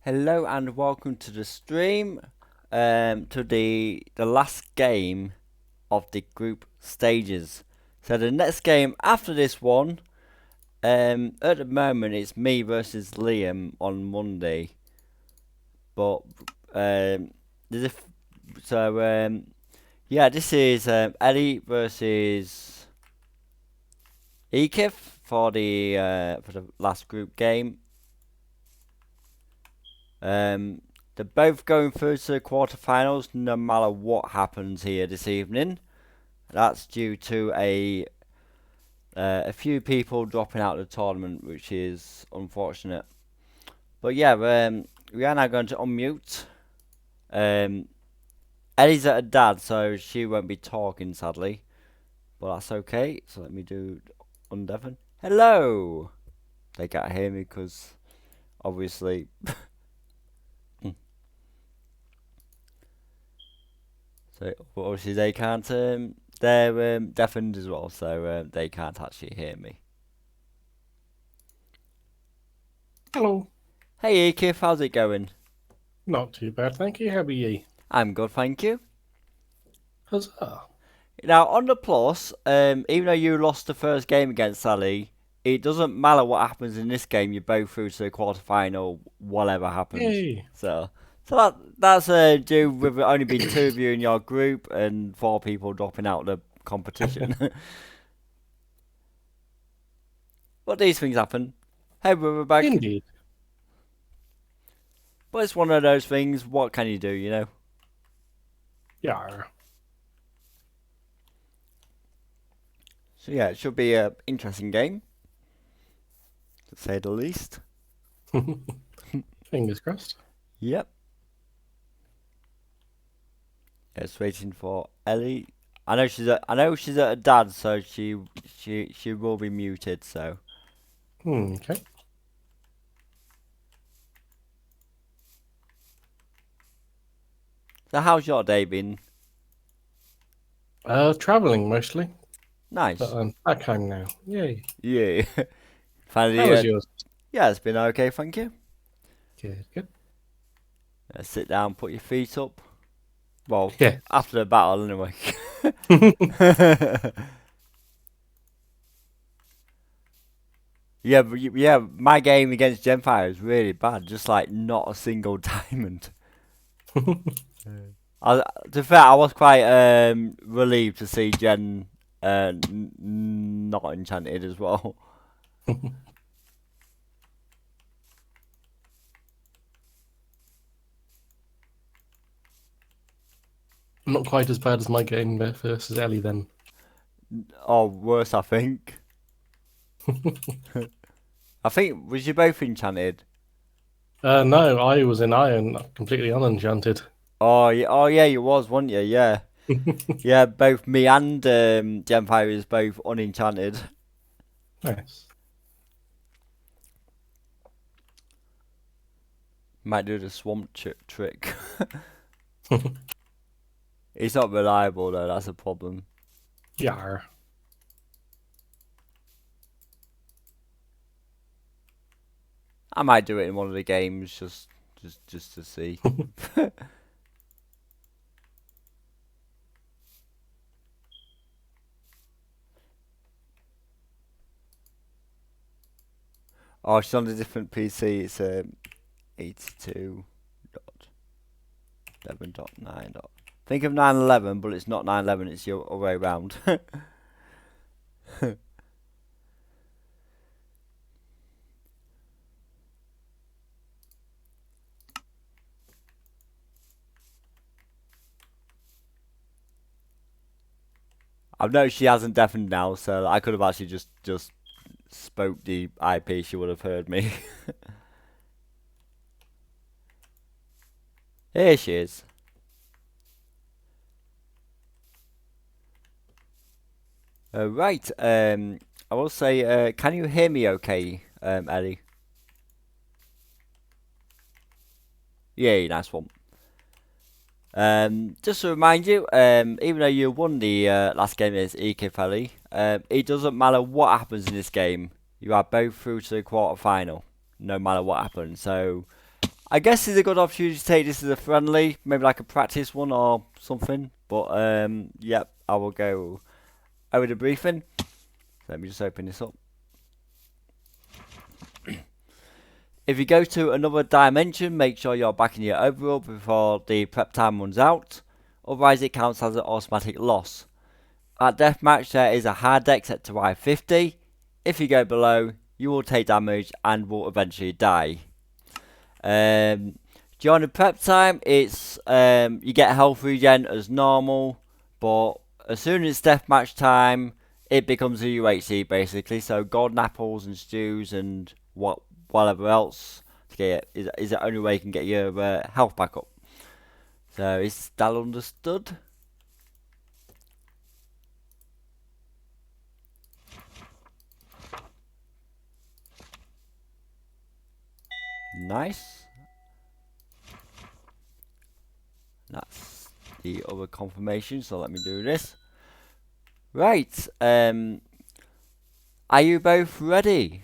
Hello and welcome to the stream. To the last game of the group stages. So the next game after this one, at the moment it's me versus Liam on Monday. But yeah, this is Ellie versus Eeketh for the last group game. They're both going through to the quarterfinals no matter what happens here this evening. That's due to a few people dropping out of the tournament, which is unfortunate. But yeah, we are now going to unmute. Ellie's at her dad, so she won't be talking sadly. But that's okay. So let me do Undevon. Hello! They can't hear me because obviously. So obviously they can't. They're deafened as well, so they can't actually hear me. Hello. Hey Eeketh, how's it going? Not too bad, thank you. How are ye? I'm good, thank you. Huzzah. Now on the plus, even though you lost the first game against Sally, it doesn't matter what happens in this game. You're both through to the quarterfinal, whatever happens. Yay. So that's due with it only being two of you in your group and 4 people dropping out of the competition. But these things happen. Hey, we're back. Indeed. But it's one of those things. What can you do, you know? Yeah. So yeah, it should be an interesting game, to say the least. Fingers crossed. Yep. It's waiting for Ellie. I know she's at her dad, so she will be muted. So Okay. how's your day been? Traveling mostly, Nice. but I'm back home now. Yay. Yeah. How Finally. was yours? Yeah, it's been okay, thank you. Good. Sit down, put your feet up. Well, Yeah. after the battle, anyway. Yeah, but yeah, my game against Genfire is really bad. Just like not a single diamond. To be fair, I was quite relieved to see Jen not enchanted as well. Not quite as bad as my game versus Ellie then. Or worse, I think. I think was you both enchanted? No, I was in iron, completely unenchanted. Oh yeah, you was, weren't you? Yeah, yeah. Both me and Genfire is both unenchanted. Nice. Might do the swamp trick. It's not reliable though. That's a problem. Yeah. I might do it in one of the games just to see. Oh, she's on a different PC. It's 82.11.9. Think of 911, but it's not 911. It's the other way around. I've noticed she hasn't deafened now, so I could have actually just spoke the IP. She would have heard me. Here she is. Right. I will say, can you hear me okay, Ellie? Yeah, nice one. Just to remind you, even though you won the last game against Eeketh, Ellie, it doesn't matter what happens in this game. You are both through to the quarterfinal, no matter what happens. So I guess it's a good opportunity to take this as a friendly, maybe like a practice one or something. But yep, I will go over the briefing. Let me just open this up. If you go to another dimension, make sure you're back in your overworld before the prep time runs out. Otherwise, it counts as an automatic loss. At deathmatch, there is a hard deck set to Y50. If you go below, you will take damage and will eventually die. During the prep time, it's you get health regen as normal, but as soon as it's deathmatch time, it becomes a UHC basically. So golden apples and stews and whatever else to get is the only way you can get your health back up. So is that understood? Nice. That's the other confirmation, so let me do this. Right, are you both ready?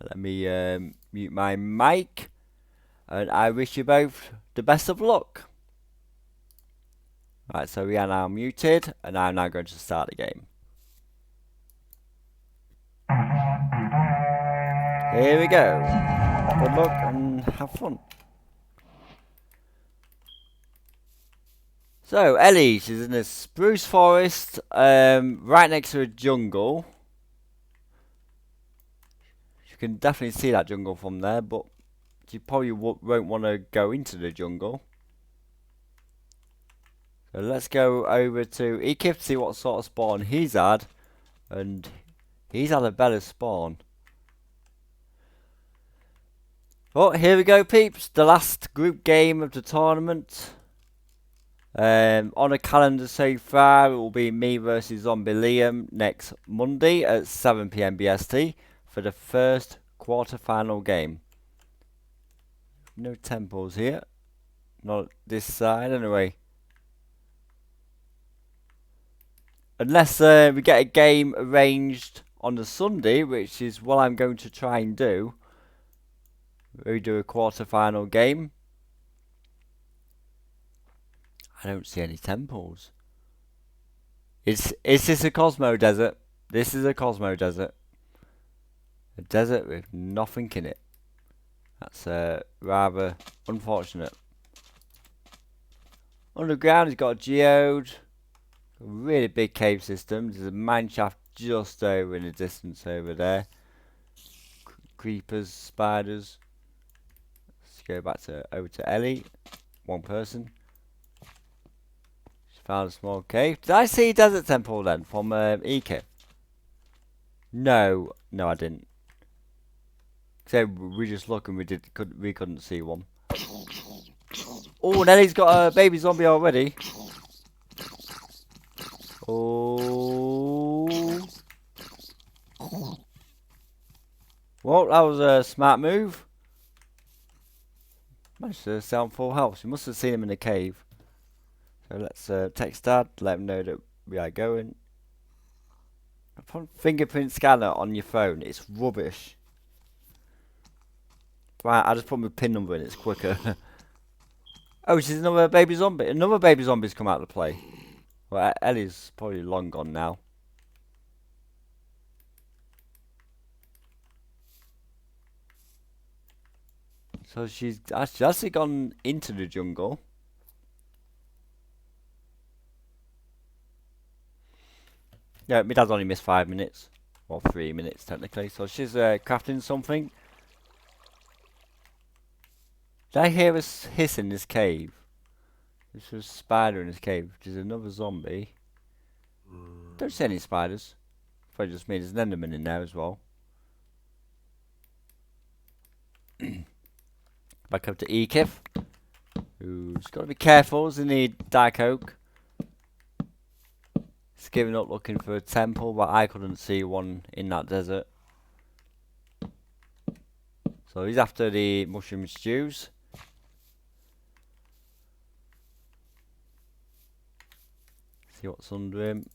Let me mute my mic, and I wish you both the best of luck. Right, so we are now muted, and I'm now going to start the game. Here we go. Good luck and have fun. So, Ellie, she's in a spruce forest, right next to a jungle. You can definitely see that jungle from there, but you probably won't want to go into the jungle. So let's go over to Eeketh to see what sort of spawn he's had. And he's had a better spawn. Oh, here we go, peeps. The last group game of the tournament. On a calendar so far, it will be me versus Zombie Liam next Monday at 7 PM BST for the first quarter-final game. No temples here. Not this side, anyway. Unless we get a game arranged on the Sunday, which is what I'm going to try and do. We do a quarter-final game. I don't see any temples. Is this a Cosmo desert? This is a Cosmo desert. A desert with nothing in it. That's rather unfortunate. Underground has got a geode. A really big cave system. There's a mine shaft just over in the distance over there. Creepers, spiders. Let's go back over to Ellie. One person. She found a small cave. Did I see Desert Temple then from Eeketh? No, I didn't. So we just looked and we couldn't see one. Oh, Nellie's got a baby zombie already. Oh. Well, that was a smart move. Managed to sound full health. You must have seen him in the cave. So let's text Dad, let him know that we are going. Fingerprint scanner on your phone, it's rubbish. Right, I just put my PIN number in, it's quicker. Oh, she's another baby zombie. Another baby zombie's come out to play. Well, Ellie's probably long gone now. So she's actually gone into the jungle. Yeah, my dad's only missed 5 minutes. Or 3 minutes, technically. So she's crafting something. Did I hear a hiss in this cave? There's a spider in this cave. There's another zombie. Don't see any spiders. Probably just me. There's an enderman in there as well. Back up to Eeketh, who's got to be careful. Doesn't need dark oak. He's giving up looking for a temple, but I couldn't see one in that desert. So he's after the mushroom stews. See what's under him.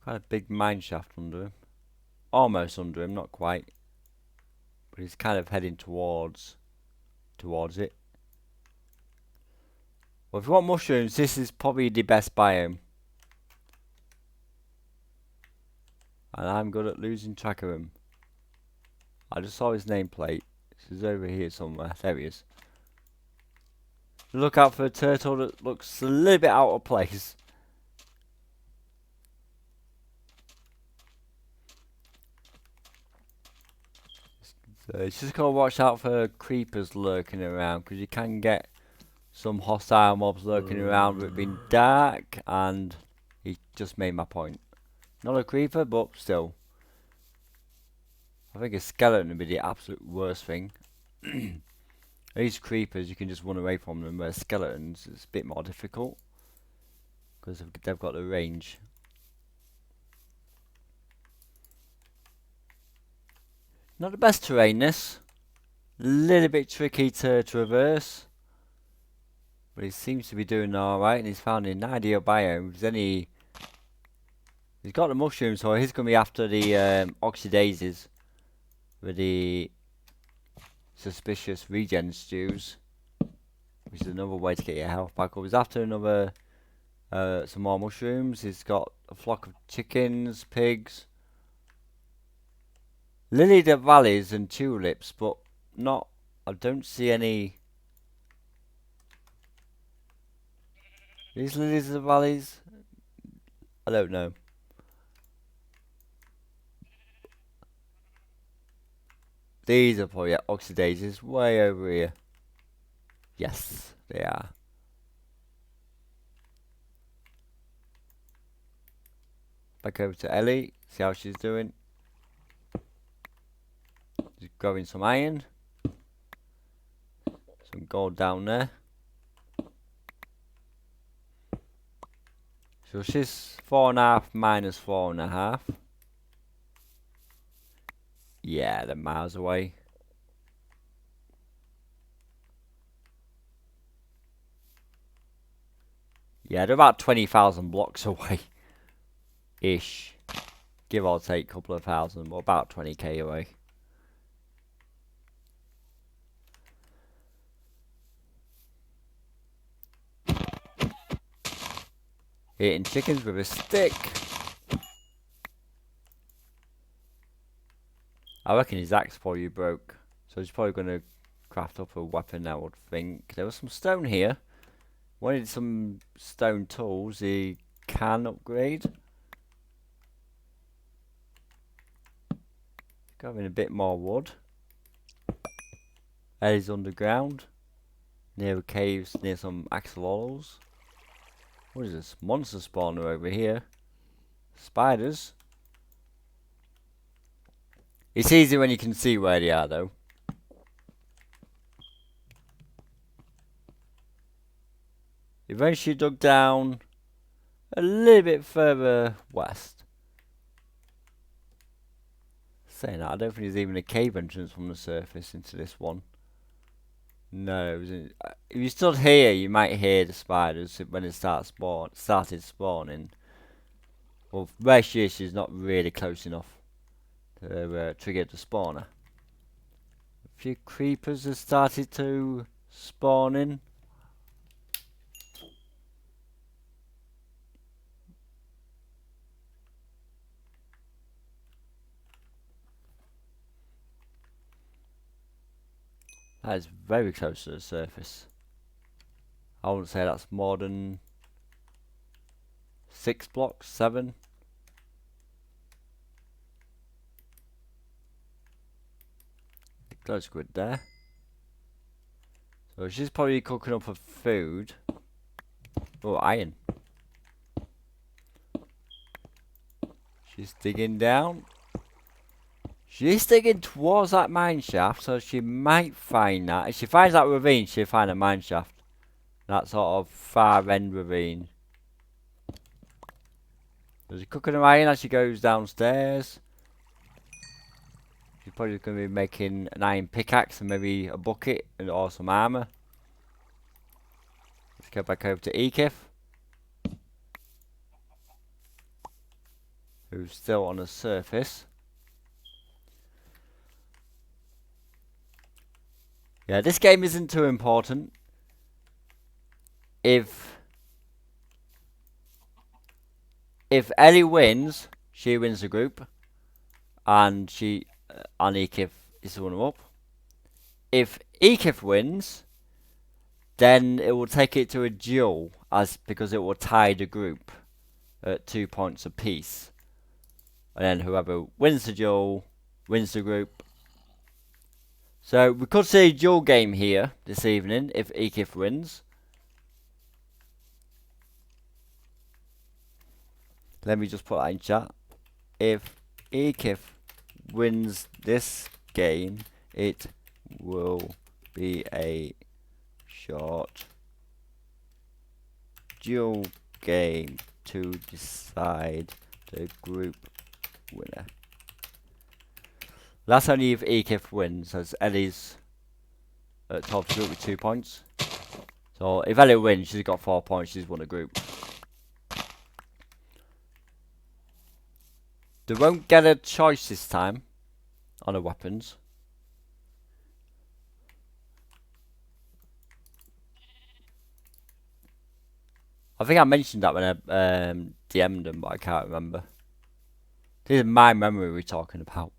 Quite a big mine shaft under him. Almost under him, not quite. But he's kind of heading towards it. Well, if you want mushrooms, this is probably the best biome. And I'm good at losing track of him. I just saw his nameplate. He's over here somewhere. There he is. Look out for a turtle that looks a little bit out of place. So it's just gotta watch out for creepers lurking around, because you can get some hostile mobs lurking around with it being dark, and he just made my point. Not a creeper, but still. I think a skeleton would be the absolute worst thing. These creepers, you can just run away from them, whereas skeletons, it's a bit more difficult. Because they've got the range. Not the best terrain, this. A little bit tricky to traverse. But he seems to be doing alright, and he's found an ideal biome. He's got the mushrooms, so he's going to be after the oxidazes with the suspicious regen stews, which is another way to get your health back up. He's after another some more mushrooms. He's got a flock of chickens, pigs, lily of valleys and tulips, but I don't see any. These lilies of the valleys, I don't know. These are probably oxidazes way over here. Yes, they are. Back over to Ellie, see how she's doing. She's growing some iron. Some gold down there. So she's 4.5 minus 4.5. Yeah, they're miles away. Yeah, they're about 20,000 blocks away. Ish. Give or take a couple of thousand, but about 20k away. Eating chickens with a stick. I reckon his axe probably broke. So he's probably going to craft up a weapon, I would think. There was some stone here. Wanted some stone tools he can upgrade. Grabbing a bit more wood. Ellie's underground. Near caves, near some axolotls. What is this? Monster spawner over here. Spiders. It's easy when you can see where they are, though. Eventually dug down a little bit further west. Saying that, I don't think there's even a cave entrance from the surface into this one. No, if you stood here, you might hear the spiders when it started spawning. Well, where she is, she's not really close enough to trigger the spawner. A few creepers have started to spawn in. That is very close to the surface. I wouldn't say that's more than 6 blocks, 7. That's good there. So she's probably cooking up her food. Oh, iron. She's digging down. She's digging towards that mine shaft, so she might find that. If she finds that ravine, she'll find a mine shaft. That sort of far end ravine. There's a cooking her iron as she goes downstairs. She's probably going to be making an iron pickaxe and maybe a bucket or some armour. Let's go back over to Eeketh. who's still on the surface. Yeah, this game isn't too important. If Ellie wins, she wins the group, and Eeketh is the runner up. If Eeketh wins, then it will take it to a duel, because it will tie the group at 2 points apiece. And then whoever wins the duel wins the group. So we could see a duel game here this evening if Eeketh wins. Let me just put that in chat. If Eeketh wins this game, it will be a short duel game to decide the group winner. That's only if Eeketh wins, as Ellie's at top of the group with 2 points. So if Ellie wins, she's got 4 points, she's won a group. They won't get a choice this time on the weapons. I think I mentioned that when I DM'd them, but I can't remember. This is my memory we're talking about.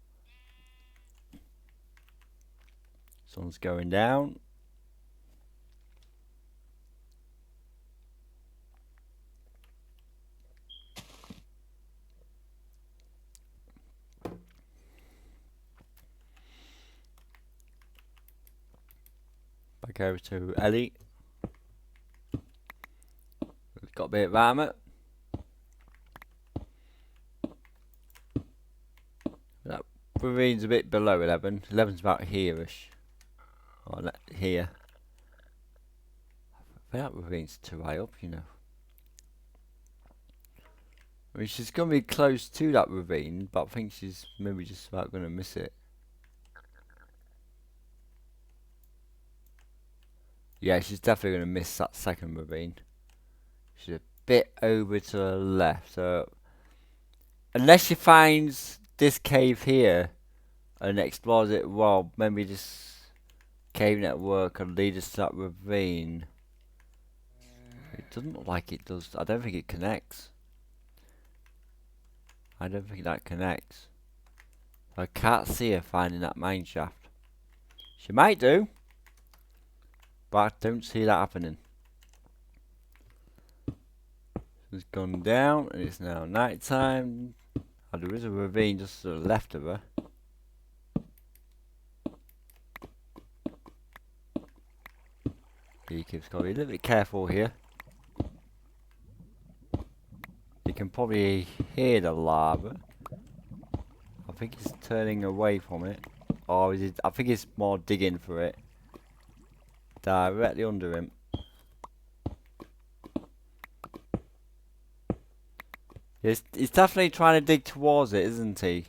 Sun's going down. Back over to Ellie. We've got a bit of armor. That ravine's a bit below 11. 11's about here-ish. Or here. I think that ravine's too high up, you know. I mean, she's going to be close to that ravine, but I think she's maybe just about going to miss it. Yeah, she's definitely going to miss that second ravine. She's a bit over to the left, so unless she finds this cave here and explores it well, maybe this cave network can lead us to that ravine. It doesn't look like it does. I don't think it connects. I don't think that connects. I can't see her finding that mine shaft. She might do, but I don't see that happening. It's gone down and it's now night time. Oh, there is a ravine just to the left of her. Eeketh's got to be a little bit careful here. You can probably hear the lava. I think it's turning away from it. Or is it? I think it's more digging for it. Directly under him. He's definitely trying to dig towards it, isn't he?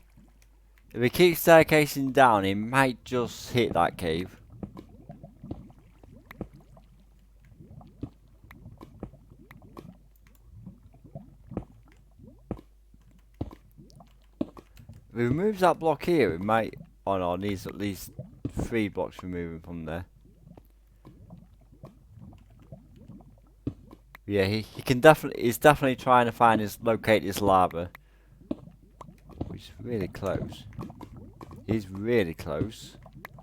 If he keeps staircasing down, he might just hit that cave. If he removes that block here, it might... Oh no, it needs at least 3 blocks removing from there. Yeah, he can definitely... He's definitely trying to find locate this lava. Which is really close. He's really close.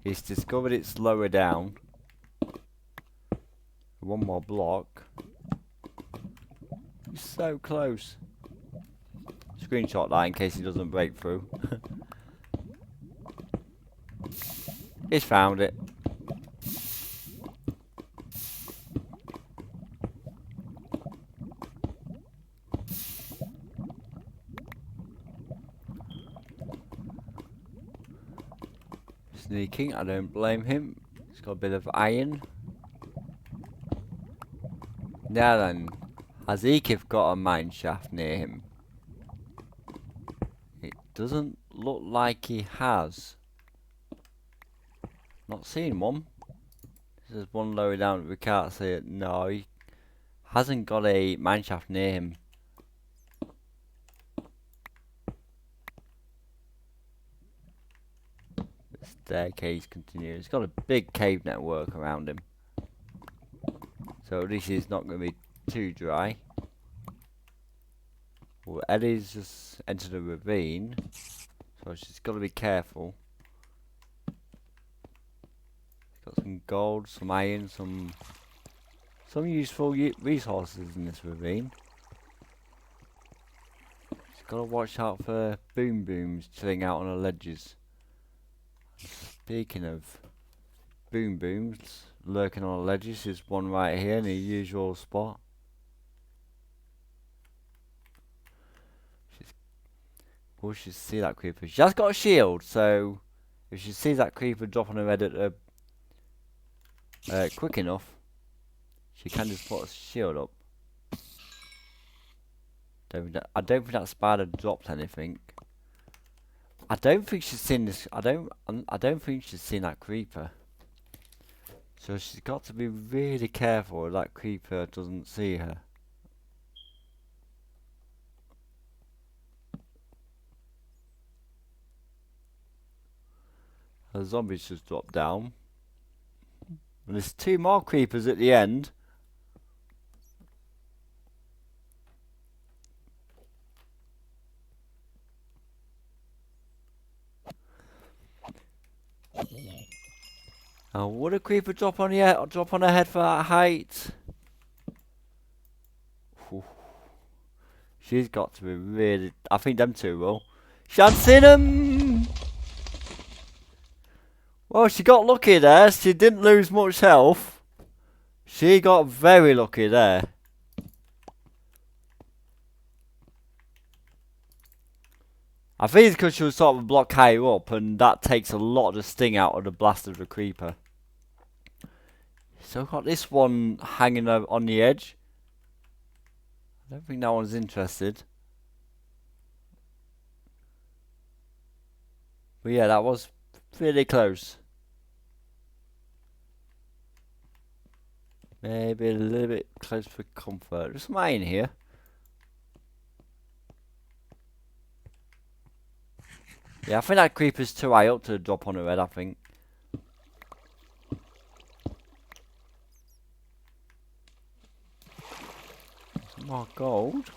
He's discovered it's lower down. 1 more block. He's so close. Screenshot that in case he doesn't break through. He's found it. Sneaking, I don't blame him. He's got a bit of iron. Now then, has Eeketh got a mine shaft near him? It doesn't look like he has. Not seen one. There's one lower down, we can't see it. No, he hasn't got a mine shaft near him. staircase continues. It's got a big cave network around him. So this is not going to be too dry. Well, Ellie's just entered a ravine. So she's got to be careful. Got some gold, some iron, some useful resources in this ravine. She's got to watch out for boom booms chilling out on the ledges. Speaking of boom booms lurking on the ledges, there's one right here in the usual spot. Will she see that creeper? She has got a shield, so if she sees that creeper drop on her head at quick enough, she can just put a shield up. I don't think that spider dropped anything. I don't think she's seen this. I don't think she's seen that creeper. So she's got to be really careful that creeper doesn't see her. The zombies just dropped down. And there's 2 more creepers at the end. Oh, would a creeper drop on her head for that height? Whew. She's got to be really. I think them 2 will. She hadn't seen him. Well, she got lucky there. She didn't lose much health. She got very lucky there. I think it's because she was sort of a block higher up, and that takes a lot of the sting out of the blast of the creeper. So got this one hanging on the edge. I don't think that one's interested. But yeah, that was really close. Maybe a little bit close for comfort. There's some iron here. Yeah, I think that creeper's too high up to drop on her head, I think. Some more gold.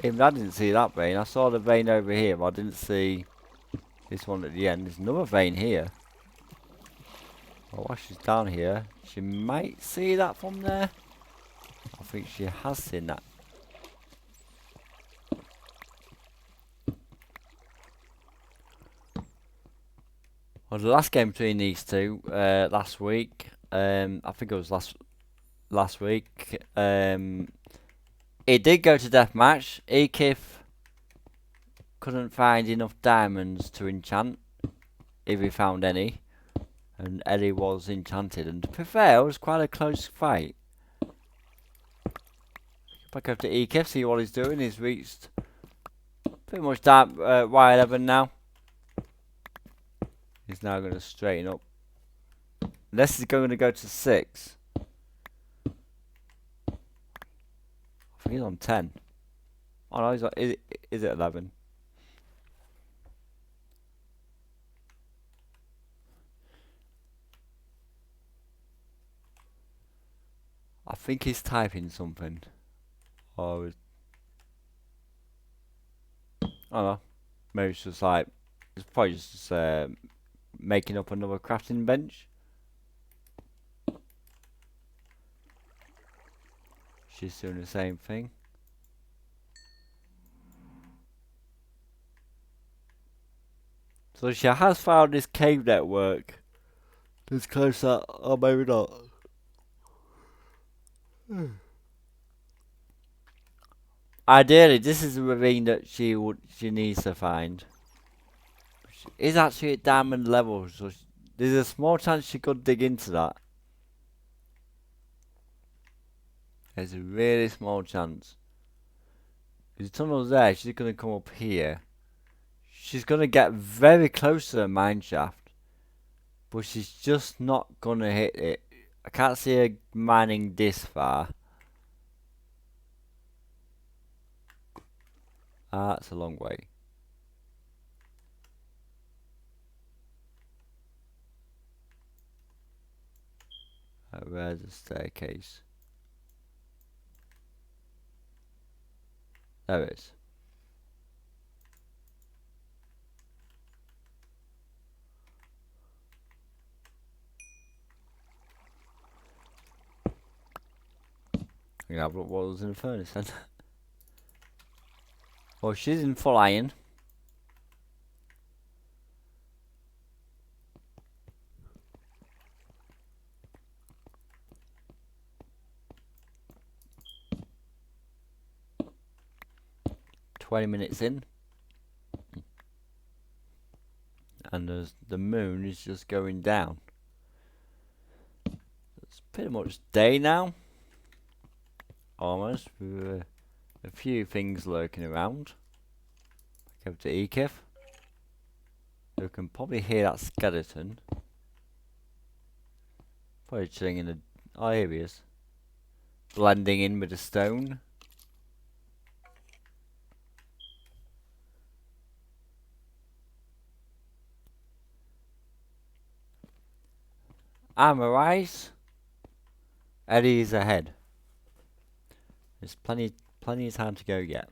Even I didn't see that vein. I saw the vein over here, but I didn't see this one at the end. There's another vein here. Oh, while she's down here, she might see that from there. I think she has seen that. Well, the last game between these 2, last week, I think it was last week, it did go to deathmatch. Eeketh couldn't find enough diamonds to enchant, if he found any. And Ellie was enchanted, and to be fair, it was quite a close fight. Back up to Eeketh, see what he's doing. He's reached pretty much Y11 now. He's now going to straighten up. This is going to go to 6. I think he's on 10. Oh no, he's on, is it 11? I think he's typing something. Or I don't know. Maybe it's just like, it's probably just making up another crafting bench. She's doing the same thing. So she has found this cave network. It's close up, or maybe not. Ideally, this is the ravine that she needs to find. She is actually at diamond level, so there's a small chance she could dig into that. There's a really small chance. The tunnel's there, she's going to come up here. She's going to get very close to the mine shaft, but she's just not going to hit it. I can't see her mining this far. That's a long way. Where's the staircase? There it is. I'm gonna have a look what was in the furnace then. Well, she's in full iron. "20 minutes in, and the moon is just going down. It's pretty much day now, almost, with a few things lurking around. Go to Eeketh. You can probably hear that skeleton. Probably chilling in the... Oh, here he is. Blending in with the stone. Armorize. Ellie is ahead. There's plenty of time to go yet.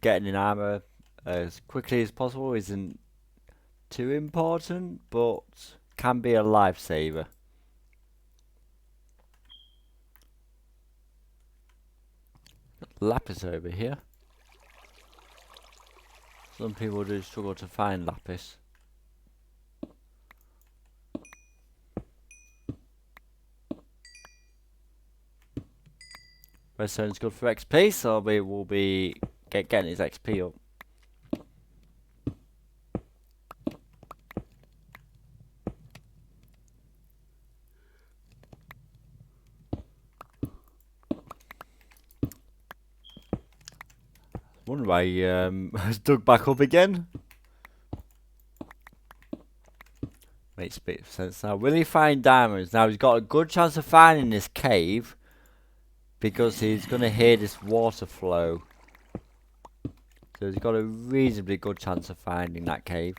Getting in armor as quickly as possible isn't too important, but can be a lifesaver. Lapis over here. Some people do struggle to find lapis. Redstone's good for XP, so we will be getting his XP up. Wonder why he has dug back up again. Makes a bit of sense now. Will he find diamonds? Now he's got a good chance of finding this cave because he's going to hear this water flow. So he's got a reasonably good chance of finding that cave.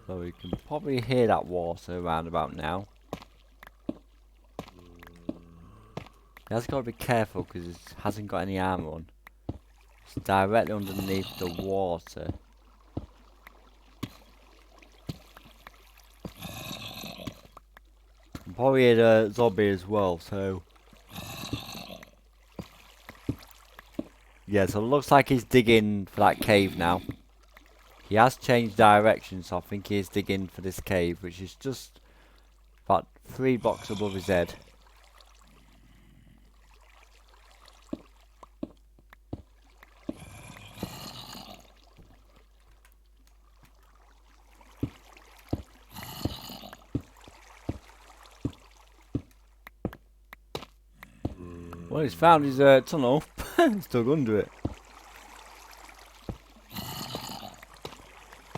So we can probably hear that water around about now. He has got to be careful because he hasn't got any armor on. It's directly underneath the water. And probably hit a zombie as well, so... Yeah, so it looks like he's digging for that cave now. He has changed direction, so I think he is digging for this cave, which is just about 3 blocks above his head. Well, he's found his tunnel. He's dug under it.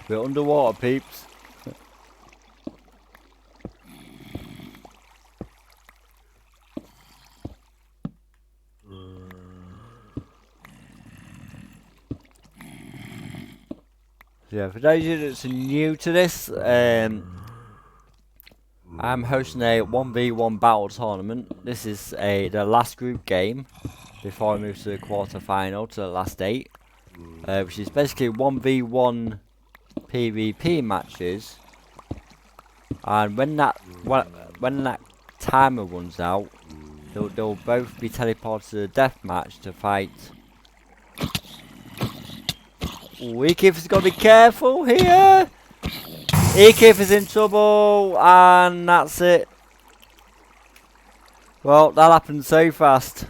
We're underwater, peeps. Yeah, for those of you that's new to this, I'm hosting a 1v1 battle tournament. This is the last group game before I move to the quarter final, to the last 8, which is basically 1v1 PvP matches. And when that timer runs out, they'll both be teleported to the death match to fight. Eeketh has got to be careful here. Eeketh is in trouble, and that's it. Well, that happened so fast.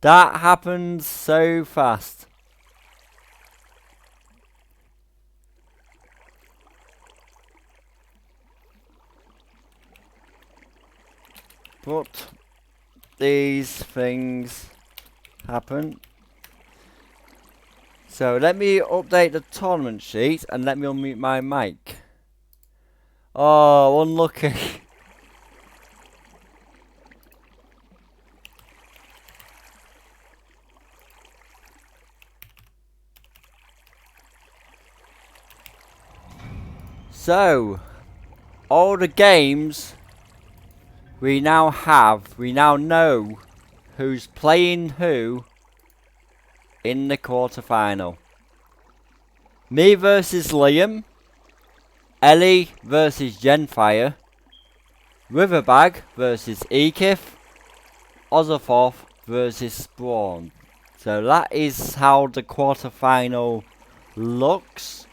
That happened so fast. But these things happen. So let me update the tournament sheet and let me unmute my mic. Oh, unlucky. So, all the games we now know who's playing who in the quarterfinal. Me versus Liam, Ellie versus Genfire, Riverbag versus Eeketh, Ozerforth versus Spawn. So that is how the quarterfinal looks.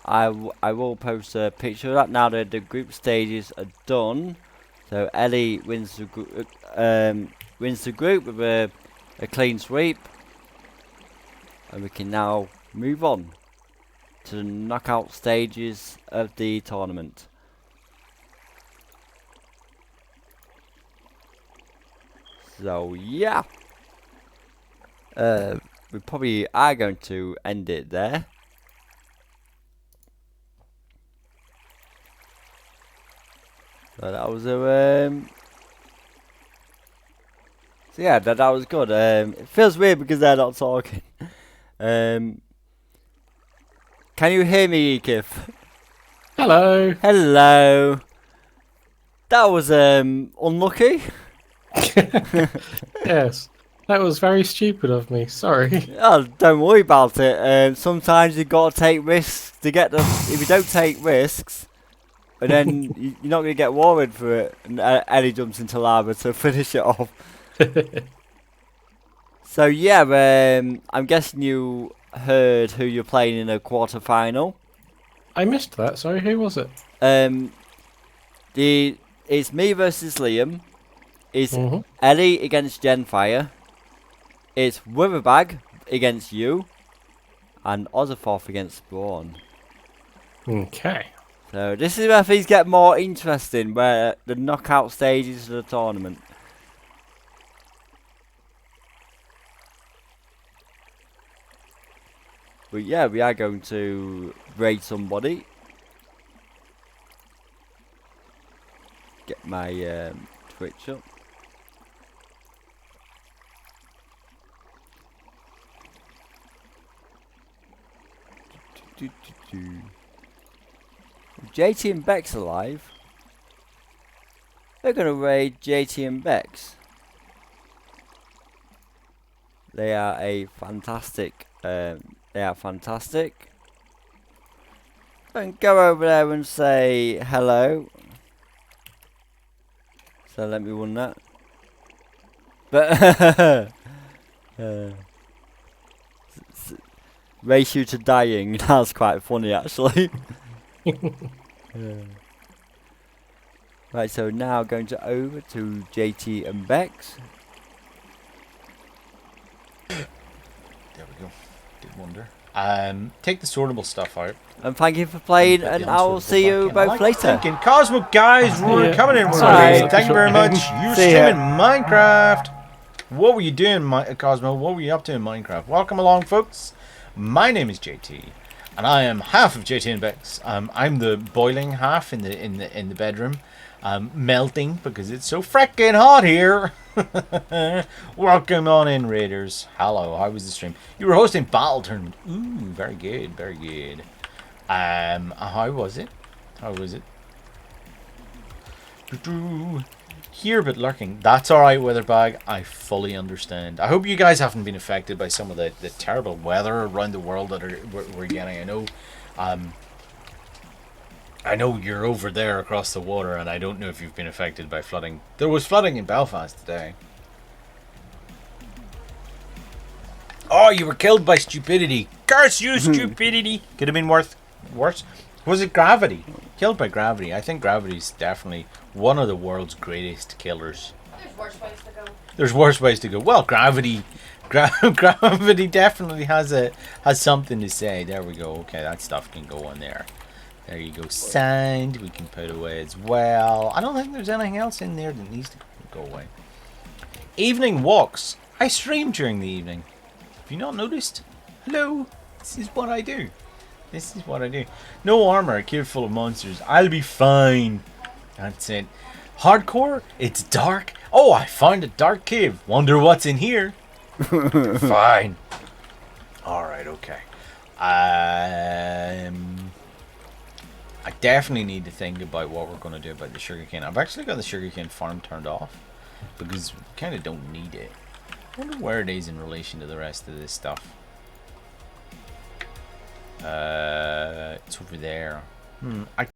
I will post a picture of that now that the group stages are done. So Ellie wins the group with a clean sweep, and we can now move on to the knockout stages of the tournament. So yeah, we probably are going to end it there. So that was a so yeah, that was good. It feels weird because they're not talking. Can you hear me, Eeketh? Hello. Hello. That was unlucky. Yes, that was very stupid of me. Sorry. Oh, don't worry about it. Sometimes you've got to take risks to get them. If you don't take risks, and then you're not going to get rewarded for it. And Ellie jumps into lava to finish it off. So yeah, I'm guessing you heard who you're playing in a quarter-final. I missed that. Sorry, who was it? It's me versus Liam. It's Ellie against Genfire. It's Witherbag against you. And Ozerforth against Spawn. Okay. So this is where things get more interesting, where the knockout stages of the tournament. But yeah, we are going to raid somebody. Get my Twitch up. JT and Bex alive. We're gonna raid JT and Bex. They are a fantastic. They are fantastic. And go over there and say hello. So let me run that. But race you to dying. That's quite funny, actually. Right, so now going to over to JT and Bex. There we go. Did wonder. Take the sortable stuff out. And thank you for playing, and I will see you both later. Thinking, Cosmo guys, we're coming in. Alright. Thank you very much. You're See ya. streaming Minecraft. What were you doing, Cosmo? What were you up to in Minecraft? Welcome along, folks. My name is JT, and I am half of JT and Bex. I'm the boiling half in the bedroom, melting because it's so freaking hot here. Welcome on in, Raiders. Hello, how was the stream? You were hosting Battle Tournament. Ooh, very good, very good. How was it? How was it? Here but lurking. That's alright, Witherbag. I fully understand. I hope you guys haven't been affected by some of the terrible weather around the world that we're getting. I know you're over there across the water, and I don't know if you've been affected by flooding. There was flooding in Belfast today. Oh, you were killed by stupidity. Curse you, stupidity. Could have been worse. Was it gravity? Killed by gravity. I think gravity's definitely one of the world's greatest killers. There's worse ways to go. There's worse ways to go. Well, gravity definitely has something to say. There we go. Okay, that stuff can go on there. There you go. Sand we can put away as well. I don't think there's anything else in there that needs to go away. Evening walks. I stream during the evening. Have you not noticed? Hello. This is what I do. This is what I do. No armor, a cave full of monsters. I'll be fine. That's it. Hardcore? It's dark. Oh, I found a dark cave. Wonder what's in here. Fine. Alright, okay. I definitely need to think about what we're going to do about the sugarcane. I've actually got the sugarcane farm turned off because we kind of don't need it. I wonder where it is in relation to the rest of this stuff. It's over there. I